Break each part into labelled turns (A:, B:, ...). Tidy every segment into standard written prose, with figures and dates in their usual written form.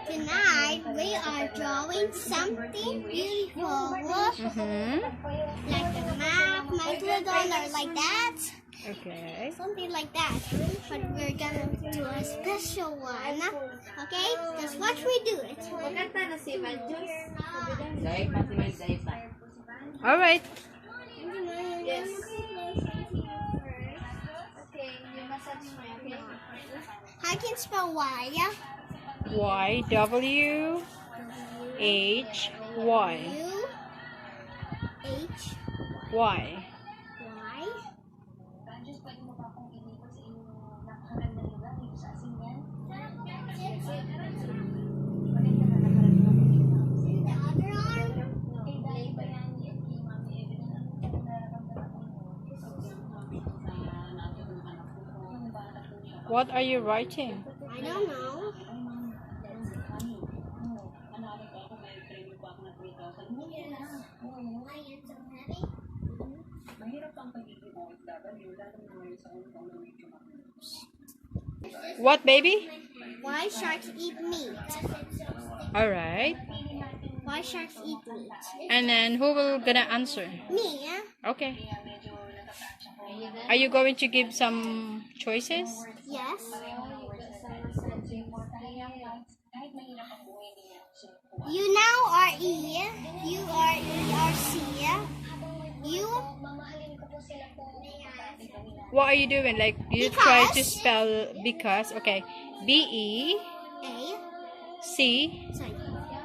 A: Tonight we are drawing something beautiful. Like a map, megladon, or like that.
B: Okay.
A: Something like that. But we're gonna do a special one. Okay? Just watch me do it.
B: All right.
A: Yes. I can spell Y.
B: Y W H Y
A: U H
B: Y.
A: Y. The other arm.
B: What are you writing?
A: I don't know.
B: What, baby?
A: Why sharks eat meat?
B: All right.
A: Why sharks eat meat?
B: And then who will gonna answer?
A: Me,
B: Okay. Are you going to give some choices?
A: Yes. You now are E. You are ERC. You.
B: What are you doing? Like you
A: Because.
B: try to spell because. Okay. B E
A: A.
B: C
A: Sorry.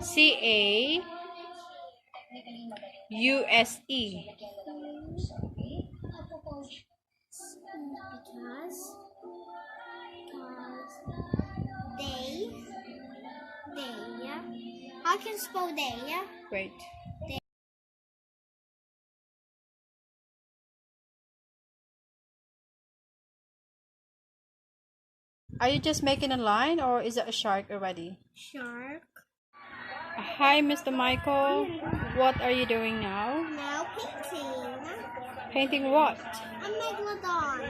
B: C A U S E.
A: Because they, I can spell they,
B: Wait. Are you just making a line or is it a shark already?
A: Shark.
B: Hi, Mr. Michael. What are you doing now?
A: Now painting.
B: Painting what?
A: A megalodon.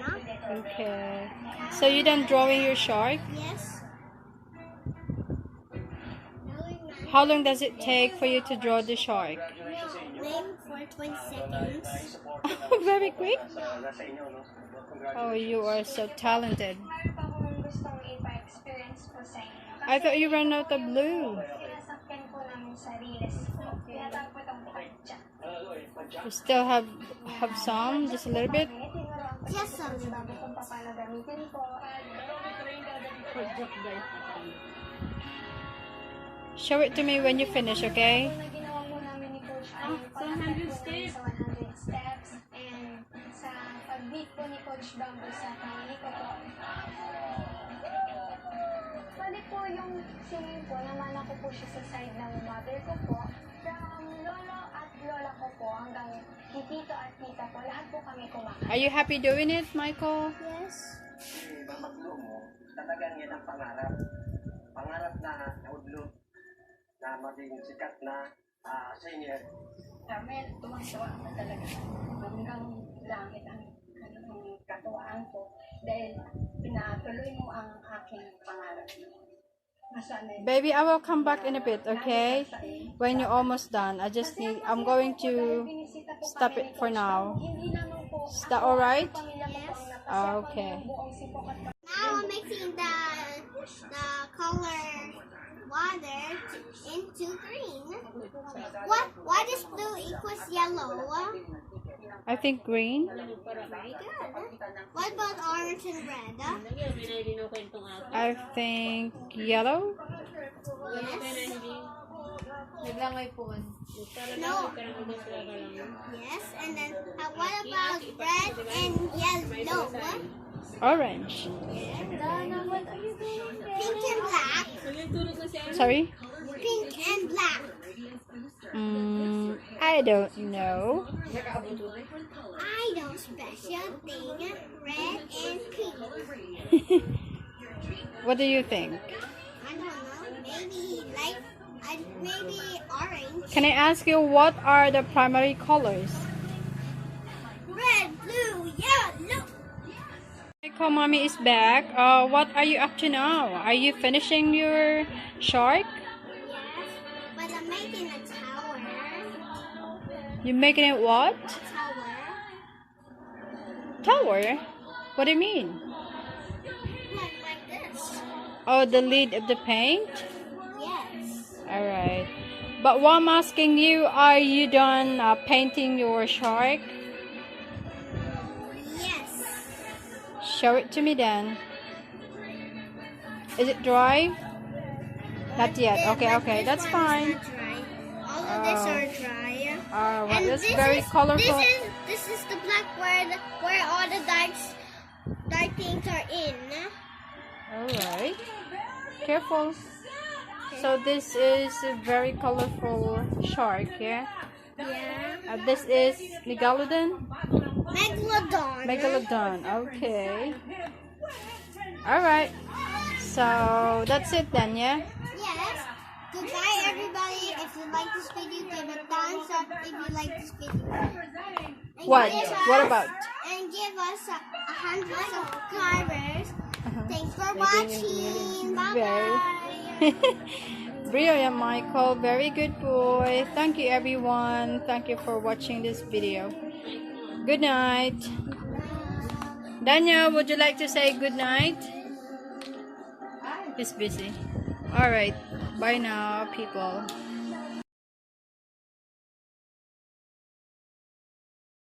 B: Okay. So you done drawing your shark?
A: Yes.
B: How long does it take for you to draw the shark?
A: Name for 20 seconds.
B: Very quick. Oh, you are so talented. I thought you ran out of blue. You still have some, just a little bit.
A: Just a little bit.
B: Show it to me when you finish, okay?
C: Pwede po yung singin po, namana ko po siya sa side ng mother ko po. From lolo at lola ko po hanggang tito at tita po, lahat po kami kumakain.
B: Are you happy doing it, Michael?
A: Yes.
D: Pamaglo mo, talagang yan ang pangarap. Pangarap na naudlo na maging sikat na singer.
C: Dahil tumasawa na talaga hanggang langit ang katuwaan ko dahil pinatuloy mo ang aking pangarap.
B: Baby, I will come back in a bit, okay? When you're almost done. I'm going to stop it for now. Is that alright?
A: Yes.
B: Okay.
A: Now I'm mixing the color water into green. Why does blue equals yellow?
B: I think green.
A: Very good. What about orange and red?
B: I think yellow.
A: Yes. No. Yes, and then what about red and yellow?
B: Orange.
A: Pink and black.
B: Sorry?
A: Pink and black.
B: I don't know.
A: I know special thing. Red and pink.
B: What do you think?
A: I don't know. Maybe orange.
B: Can I ask you what are the primary colors?
A: Red, blue, yellow.
B: Michael, mommy is back. What are you up to now? Are you finishing your shark?
A: Yes, but I'm making a tower.
B: You making it what?
A: Tower.
B: Tower? What do you mean?
A: Like this.
B: Oh, the lid of the paint?
A: Yes.
B: Alright. But while I'm asking you, are you done painting your shark?
A: Yes.
B: Show it to me then. Is it dry? Not yet. Okay, okay. That's fine.
A: All of this are dry.
B: Alright,
A: And
B: that's
A: this
B: very
A: is,
B: colorful.
A: This is the black where all the dark things are in.
B: Alright. Careful. So this is a very colorful shark, yeah?
A: Yeah.
B: This is megalodon?
A: Megalodon.
B: Megalodon, okay. Alright. So that's it then, yeah?
A: Yes. Goodbye, everybody. If you like this video, give it a thumbs up. If you like this video, and
B: What?
A: give
B: What
A: us-
B: about?
A: And give us 100 subscribers. Thanks for
B: Maybe
A: watching. Bye
B: very-
A: bye.
B: Brilliant, Michael. Very good boy. Thank you, everyone. Thank you for watching this video. Good night. Daniel, would you like to say good night? He's busy. Alright. Bye now, people.